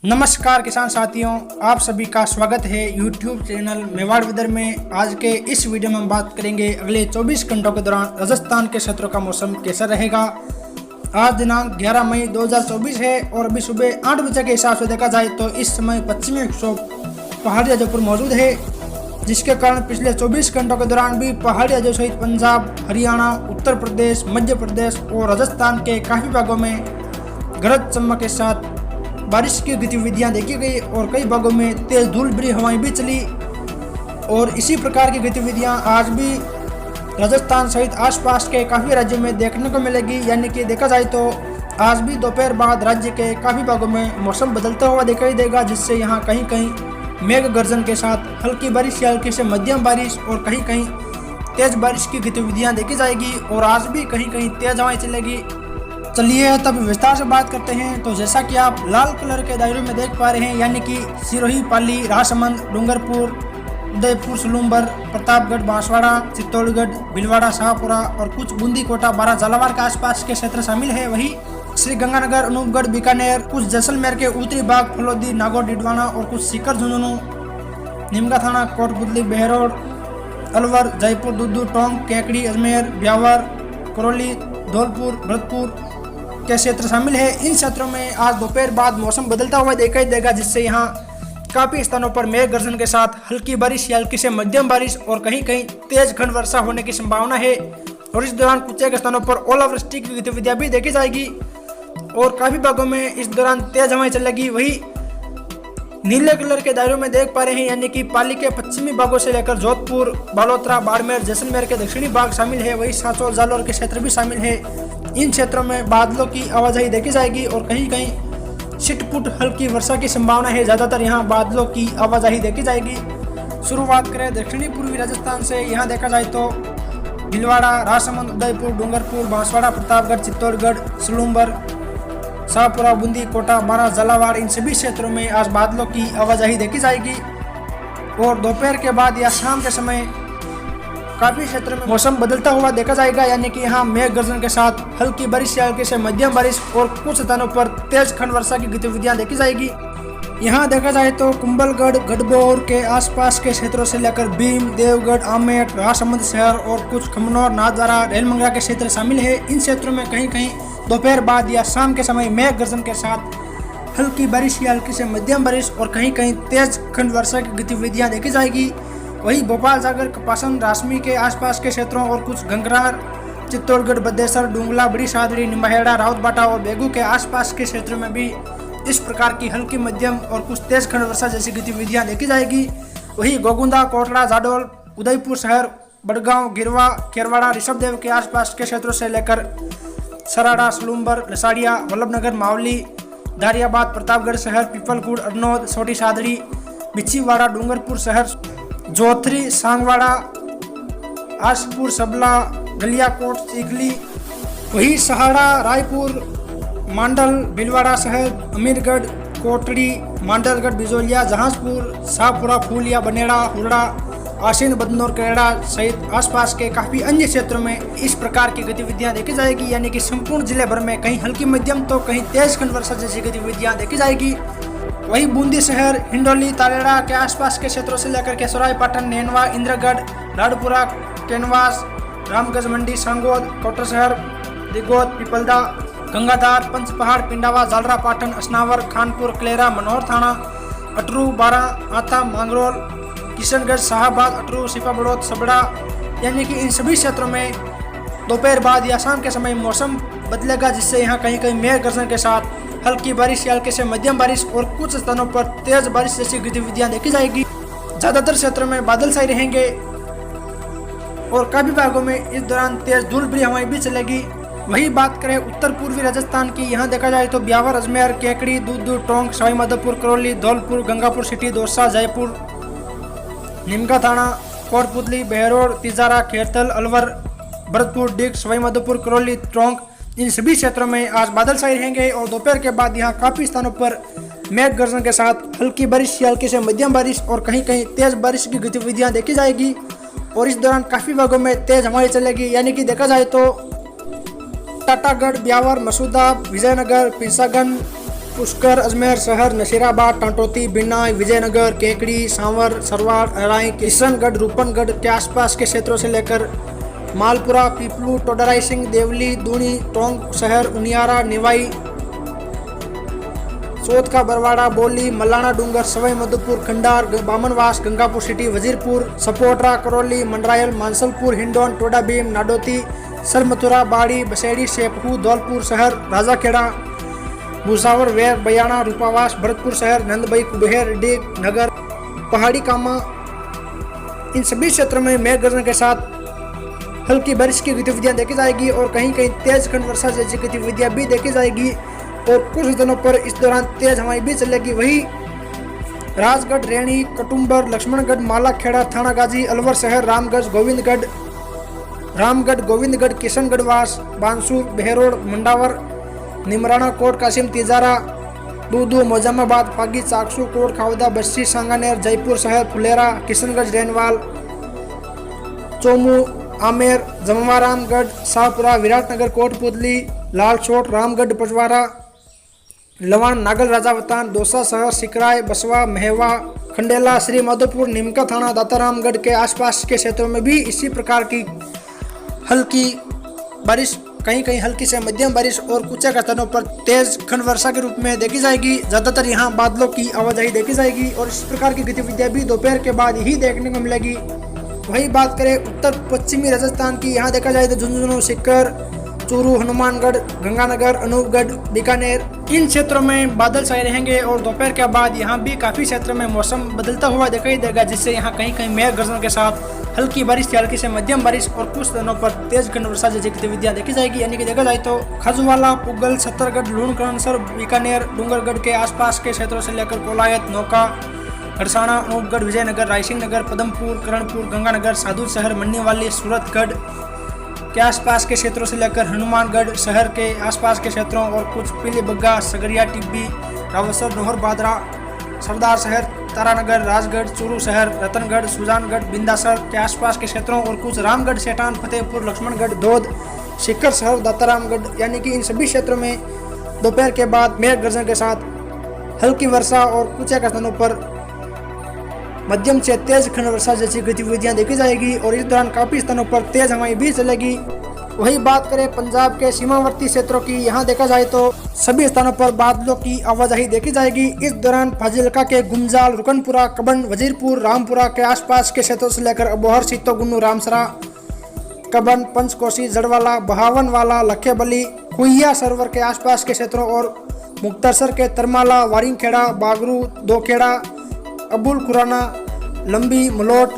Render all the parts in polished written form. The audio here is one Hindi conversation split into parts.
नमस्कार किसान साथियों, आप सभी का स्वागत है YouTube चैनल मेवाड़ वेदर में। आज के इस वीडियो में हम बात करेंगे अगले 24 घंटों के दौरान राजस्थान के क्षेत्रों का मौसम कैसा रहेगा। आज दिनांक 11 मई 2024 है और अभी सुबह 8 बजे के हिसाब से देखा जाए तो इस समय पश्चिमी विक्षोभ पहाड़ी राज्यों पर मौजूद है, जिसके कारण पिछले 24 घंटों के दौरान भी पहाड़ी राज्यों सहित पंजाब, हरियाणा, उत्तर प्रदेश, मध्य प्रदेश और राजस्थान के काफ़ी भागों में गरज चमक के साथ बारिश की गतिविधियां देखी गई और कई भागों में तेज धूल भरी हवाएं भी चली। और इसी प्रकार की गतिविधियां आज भी राजस्थान सहित आसपास के काफ़ी राज्यों में देखने को मिलेगी। यानी कि देखा जाए तो आज भी दोपहर बाद राज्य के काफ़ी भागों में मौसम बदलता हुआ दिखाई देगा, जिससे यहाँ कहीं कहीं मेघ गर्जन के साथ हल्की बारिश या हल्की से मध्यम बारिश और कहीं कहीं तेज बारिश की गतिविधियाँ देखी जाएगी। और आज भी कहीं कहीं तेज हवाएं चलेगी। चलिए तब विस्तार से बात करते हैं। तो जैसा कि आप लाल कलर के दायरे में देख पा रहे हैं, यानी कि सिरोही, पाली, राजसमंद, डूंगरपुर, उदयपुर, सलूम्बर, प्रतापगढ़, बांसवाड़ा, चित्तौड़गढ़, भीलवाड़ा, शाहपुरा और कुछ बूंदी, कोटा, बारां, झालावाड़ के आसपास के क्षेत्र शामिल है। वही श्री गंगानगर, अनूपगढ़, बीकानेर, कुछ जैसलमेर के उत्तरी भाग, फलोदी, नागौर, डिडवाना और कुछ सीकर, झुंझुनू, निमगा थाना, कोटबुदली, बहरोड, अलवर, जयपुर, दुद्दू, टोंक, केकड़ी, अजमेर, ब्यावर, करौली, धौलपुर, भरतपुर के क्षेत्र शामिल है। इन क्षेत्रों में आज दोपहर बाद मौसम बदलता हुआ दिखाई देगा, जिससे यहाँ काफी स्थानों पर मेघ गर्जन के साथ हल्की बारिश या हल्की से मध्यम बारिश और कहीं कहीं तेज खंड वर्षा होने की संभावना है। और इस दौरान कुछ एक स्थानों पर ओलावृष्टि की गतिविधियां भी देखी जाएगी और काफी भागों में इस दौरान तेज हवाएं चलेगी। वही नीले कलर के दायरों में देख पा रहे हैं, यानी कि पाली के पश्चिमी भागों से लेकर जोधपुर, बालोतरा, बाड़मेर, जैसलमेर के दक्षिणी भाग शामिल है। वही सांचौर, जालौर के क्षेत्र भी शामिल है। इन क्षेत्रों में बादलों की आवाजाही देखी जाएगी और कहीं कहीं छिटपुट हल्की वर्षा की संभावना है। ज्यादातर यहाँ बादलों की आवाजाही देखी जाएगी। शुरुआत करें दक्षिणी पूर्वी राजस्थान से। यहाँ देखा जाए तो भीलवाड़ा, राजसमंद, उदयपुर, डूंगरपुर, बांसवाड़ा, प्रतापगढ़, चित्तौड़गढ़, सलूम्बर, शाहपुरा, बूंदी, कोटा, बारां, झालावाड़, इन सभी क्षेत्रों में आज बादलों की आवाजाही देखी जाएगी। और दोपहर के बाद या शाम के समय काफी क्षेत्रों में मौसम बदलता हुआ देखा जाएगा, यानी कि यहाँ मेघ गर्जन के साथ हल्की बारिश या हल्की से मध्यम बारिश और कुछ स्थानों पर तेज खंड वर्षा की गतिविधियां देखी जाएगी। यहाँ देखा जाए तो कुंभलगढ़, गढ़बोर के आसपास के क्षेत्रों से लेकर भीम, देवगढ़, आमेर, राजसमंद शहर और कुछ खमनौर, नाथद्वारा, रेलमंगला के क्षेत्र शामिल है। इन क्षेत्रों में कहीं कहीं दोपहर बाद या शाम के समय मेघ गर्जन के साथ हल्की बारिश या हल्की से मध्यम बारिश और कहीं कहीं तेज खंड वर्षा की गतिविधियां देखी जाएगी। वही भोपाल, सागर, कपासन, रासमी के आसपास के क्षेत्रों और कुछ गंगरार, चित्तौड़गढ़, बद्देसर, डूंगला, बड़ी सादड़ी, निम्बाहेड़ा, राउतबाटा और बेगू के आसपास के क्षेत्रों में भी इस प्रकार की हल्की, मध्यम और कुछ तेज खंड वर्षा जैसी गतिविधियां देखी जाएगी। वही गोगुंदा, कोटड़ा, जाडोल, उदयपुर शहर, बड़गांव, गिरवा, खेरवाड़ा, ऋषभदेव के आसपास के क्षेत्रों से लेकर सराड़ा, सलूम्बर, लसाड़िया, वल्लभनगर, मावली, दारियाबाद, प्रतापगढ़ शहर, पीपलगुड़, अरनौद, छोटी सादड़ी, बिछीवाड़ा, डूंगरपुर शहर, जोथरी, सांगवाड़ा, आशपुर, सबला, गलियाकोट, चिखली, वही सहाड़ा, रायपुर, मांडल, भीलवाड़ा शहर, अमीरगढ़, कोटड़ी, मांडलगढ़, बिजोलिया, जहांजपुर, शाहपुरा, फूलिया, बनेड़ा, हुरड़ा, आसीन, बदनौर, करेड़ा सहित आसपास के काफी अन्य क्षेत्रों में इस प्रकार की गतिविधियां देखी जाएगी। यानी कि संपूर्ण जिले भर में कहीं हल्की, मध्यम तो कहीं तेज खंड वर्षा जैसी गतिविधियां देखी जाएगी। वही बूंदी शहर, हिंडोली, तालेड़ा के आसपास के क्षेत्रों से लेकर के सरायपाटन, नैनवा, इंद्रगढ़, लाडपुरा, कैनवास, रामगंज मंडी, सांगोद, कोटा शहर, दिगोद, पिपलदा, गंगाधार, पंचपहाड़, पिंडावा, जालरा, पाटन, असनावर, खानपुर, क्लेरा, मनोहर थाना, अटरू, बारा, आथा, मांगरोल, किशनगढ़, शाहबाद, अटरू, सिपा बड़ौद, सबड़ा, यानी कि इन सभी क्षेत्रों में दोपहर बाद या शाम के समय मौसम बदलेगा, जिससे यहाँ कहीं कहीं मेघ गर्जन के साथ हल्की बारिश या हल्के से मध्यम बारिश और कुछ स्थानों पर तेज बारिश जैसी गतिविधियां देखी जाएगी। ज्यादातर क्षेत्रों में बादल छाए रहेंगे और काफी भागों में इस दौरान तेज धूल भरी हवाएं भी चलेगी। वही बात करें उत्तर पूर्वी राजस्थान की। यहाँ देखा जाए तो ब्यावर, अजमेर, केकड़ी, दूधू, टोंक, सवाईमाधोपुर, करौली, धौलपुर, गंगापुर सिटी, दौसा, जयपुर, निमगा थाना, कोटपुतली, बहरोड, तिजारा, खेरथल, अलवर, भरतपुर, डिग, सवाईमाधोपुर, करौली, टोंक, इन सभी क्षेत्रों में आज बादल छाए रहेंगे और दोपहर के बाद यहाँ काफी स्थानों पर मेघ गर्जन के साथ हल्की बारिश या हल्की से मध्यम बारिश और कहीं कहीं तेज बारिश की गतिविधियां देखी जाएगी। और इस दौरान काफी भागों में तेज हवाएं चलेगी। यानी कि देखा जाए तो टाटागढ़, ब्यावर, मसूदा, विजयनगर, पिंसागन, पुष्कर, अजमेर शहर, नशीराबाद, टांटोती, बिन्ना, विजयनगर, केकड़ी, सांवर, सरवाड़, अराई, किशनगढ़, रूपनगढ़ के आसपास के क्षेत्रों से लेकर मालपुरा, पीपलू, टोडराई सिंह, देवली, दूनी, टोंक शहर, उनियारा, निवाई, सोत का बरवाड़ा, बोली, मल्लाना डूंगर, सवाई मधुपुर, खंडार, बामनवास, गंगापुर सिटी, वजीरपुर, सपोटरा, करौली, मंडरायल, मानसलपुर, हिंडौन, टोडा भीम, नाडोती, सरमथुरा, बाड़ी, बसेड़ी, शेपहू, धौलपुर शहर, राजाखेड़ा, भूसावर, वेर, बयाना, रूपावास, भरतपुर शहर, नंदबई, कुबेर, डीग नगर, पहाड़ी कामा, इन सभी क्षेत्रों में मेघ गर्जन के साथ हल्की बारिश की गतिविधियां देखी जाएगी और कहीं कहीं तेज खंड वर्षा जैसी गतिविधियां भी देखी जाएगी और कुछ दिनों पर इस दौरान तेज हवाएं भी चलेगी। वही राजगढ़, रेणी, कटुम्बर, लक्ष्मणगढ़, मालाखेड़ा, थानागाजी, अलवर शहर, रामगढ़, गोविंदगढ़, किशनगढ़वास, बांसुर, बहरोड, मंडावर, निमराना, कोट कासिम, तिजारा, दूदू, मोजामाबाद, पागी, चाकसू, कोट खावदा, बस्सी, सांगानेर, जयपुर शहर, फुलेरा, किशनगंज, रेनवाल, चोमू, आमेर, जमवारामगढ़, शाहपुरा, विराटनगर, कोटपुतली, लालसोट, रामगढ़, पचवारा, लवान, नागल, राजावतान, दौसा शहर, सिकराय, बसवा, मेहवा, खंडेला, श्री माधोपुर, निमका थाना, दातारामगढ़ के आसपास के क्षेत्रों में भी इसी प्रकार की हल्की बारिश, कहीं कहीं हल्की से मध्यम बारिश और कुछ स्थानों पर तेज खंड वर्षा के रूप में देखी जाएगी। ज्यादातर यहाँ बादलों की आवाजाही देखी जाएगी और इस प्रकार की गतिविधियां भी दोपहर के बाद ही देखने को मिलेगी। वही बात करें उत्तर पश्चिमी राजस्थान की, यहाँ देखा जाए तो झुंझुनू, सीकर, चूरू, हनुमानगढ़, गंगानगर, अनूपगढ़, बीकानेर, इन क्षेत्रों में बादल छाए रहेंगे और दोपहर के बाद यहाँ भी काफी क्षेत्रों में मौसम बदलता हुआ दिखाई देगा, जिससे यहाँ कहीं कहीं मेघ गर्जन के साथ हल्की बारिश या हल्की से मध्यम बारिश और कुछ दिनों पर तेज खंड वर्षा जैसी गतिविधियां देखी जाएगी। यानी कि देखा जाए तो खजुवाला, पुगल, सत्तरगढ़, लूणकरणसर, बीकानेर, डूंगरगढ़ के आसपास के क्षेत्रों से लेकर कोलायत, नौका, हरसाना, अनूपगढ़, विजयनगर, रायसिंह नगर, पदमपुर, करणपुर, गंगानगर, साधु शहर, मन्नीवाली, सूरतगढ़ के आसपास के क्षेत्रों से लेकर हनुमानगढ़ शहर के आसपास के क्षेत्रों और कुछ पीलीबग्गा, सगरिया, टिब्बी, रावसर, नोहर, बादरा, सरदार शहर, तारानगर, राजगढ़, चूरू शहर, रतनगढ़, सुजानगढ़, बिंदासर के आसपास के क्षेत्रों और कुछ रामगढ़, सेठान, फतेहपुर, लक्ष्मणगढ़, धोद, सीकर शहर, दातारामगढ़, यानी कि इन सभी क्षेत्रों में दोपहर के बाद मेघ गर्जन के साथ हल्की वर्षा और कुछ स्थानों पर मध्यम से तेज खंड वर्षा जैसी गतिविधियां देखी जाएगी और इस दौरान काफी स्थानों पर तेज हवाएं भी चलेगी। वही बात करें पंजाब के सीमावर्ती क्षेत्रों की, यहाँ देखा जाए तो सभी स्थानों पर बादलों की आवाजाही देखी जाएगी। इस दौरान फाजिलका के गुंजाल, रुकनपुरा, कबन, वजीरपुर, रामपुरा के आसपास के क्षेत्रों से लेकर अबोहर, सीतोगुन्नू, रामसरा, कबन, पंचकोशी, जड़वाला, बहावनवाला, लखेबली, कुइया सरोवर के आसपास के क्षेत्रों और मुक्तसर के तरमाला, वारिंगखेड़ा, बागरू, दोखेड़ा, अबुल खुराना, लंबी, मलोट,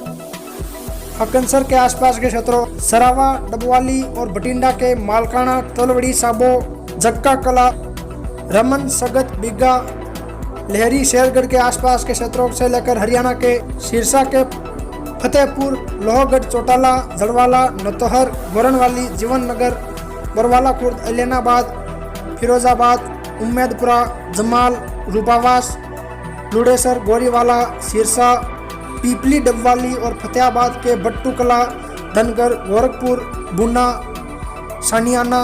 हकनसर के आसपास के क्षेत्रों, सरावा, डबवाली और बटिंडा के मालकाना, तलवड़ी, साबो, जक्का कला, रमन, सगत, बिग्गा, लहरी, शेरगढ़ के आसपास के क्षेत्रों से लेकर हरियाणा के सिरसा के फतेहपुर, लोहगढ़, चौटाला, जड़वाला, नतोहर, गोरनवाली, जीवननगर, बरवाला खुर्द, अलीनाबाद, फिरोजाबाद, उम्मेदपुरा, जमाल, रूपावास, लुड़ेसर, गोरीवाला, सिरसा, पीपली, डबवाली और फतेहाबाद के बट्टू कला, धनगर, गोरखपुर, बुना, सानियाना,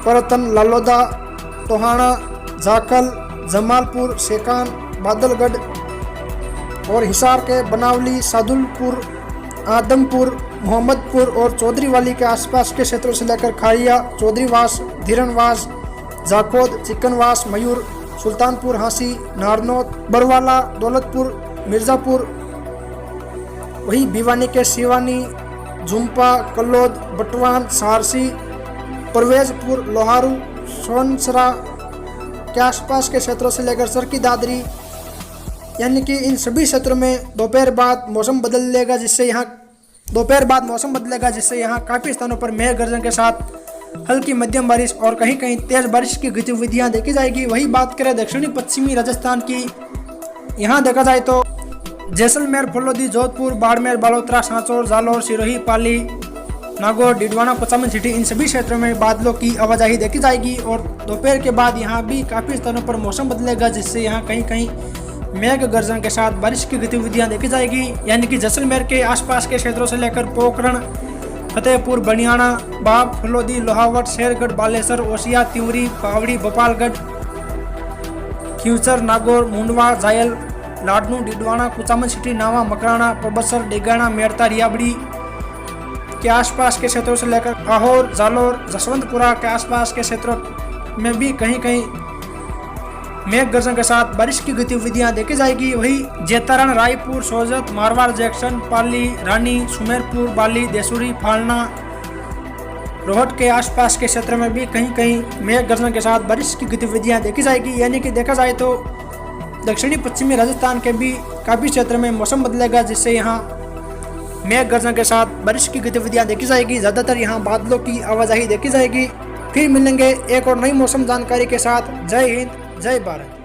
परतन, लालोदा, टोहाना, जाखल, जमालपुर, सेकान, बादलगढ़ और हिसार के बनावली, सादुलपुर, आदमपुर, मोहम्मदपुर और चौधरीवाली के आसपास के क्षेत्रों से लेकर खारिया, चौधरीवास, धीरनवास, जाखोद, चिकनवास, मयूर, सुल्तानपुर, हांसी, नारनौत, बरवाला, दौलतपुर, मिर्जापुर, वही भिवानी के शिवानी, झुम्पा, कल्लोद, बटवान, सारसी, परवेजपुर, लोहारू, सोनसरा के आसपास के क्षेत्रों से लेकर सरकी दादरी, यानी कि इन सभी क्षेत्रों में दोपहर बाद मौसम बदलेगा, जिससे यहाँ काफ़ी स्थानों पर मेघ गर्जन के साथ हल्की मध्यम बारिश और कहीं कहीं तेज बारिश की गतिविधियां देखी जाएगी। वही बात करें दक्षिणी पश्चिमी राजस्थान की, यहाँ देखा जाए तो जैसलमेर, फलोदी, जोधपुर, बाड़मेर, बालोतरा, सांचौर, जालौर, सिरोही, पाली, नागौर, डिडवाना, कोचामन सिटी, इन सभी क्षेत्रों में बादलों की आवाजाही देखी जाएगी और दोपहर के बाद यहाँ भी काफ़ी स्थानों पर मौसम बदलेगा, जिससे यहाँ कहीं कहीं मेघ गर्जन के साथ बारिश की गतिविधियां देखी जाएगी। यानी कि जैसलमेर के आसपास के क्षेत्रों से लेकर पोखरण, फतेहपुर, बनियाना, बाग, फलोदी, लोहावट, शेरगढ़, बालेसर, ओसिया, तिवरी, पावड़ी, गोपालगढ़, खींवसर, नागौर, मुंडवा, जायल, लाडनू, डिडवाना, कुचामन सिटी, नावा, मकराना, परबतसर, डेगाना, मेड़ता, रियाबड़ी के आसपास के क्षेत्रों से लेकर आहोर, जालोर, जसवंतपुरा के आसपास के क्षेत्रों में भी कहीं कहीं मेघ गर्जन के साथ बारिश की गतिविधियां देखी जाएगी। वहीं जेतारण, रायपुर, सोजत, मारवाड़, जैक्सन, पाली, रानी, सुमेरपुर, बाली, देसुरी, फालना, रोहट के आसपास के क्षेत्र में भी कहीं कहीं मेघ गर्जन के साथ बारिश की गतिविधियां देखी जाएगी। यानी कि देखा जाए तो दक्षिणी पश्चिमी राजस्थान के भी काफ़ी क्षेत्र में मौसम बदलेगा, जिससे यहाँ मेघ गर्जन के साथ बारिश की गतिविधियां देखी जाएगी। ज़्यादातर यहाँ बादलों की आवाजाही देखी जाएगी। फिर मिलेंगे एक और नई मौसम जानकारी के साथ। जय हिंद, जय भारत।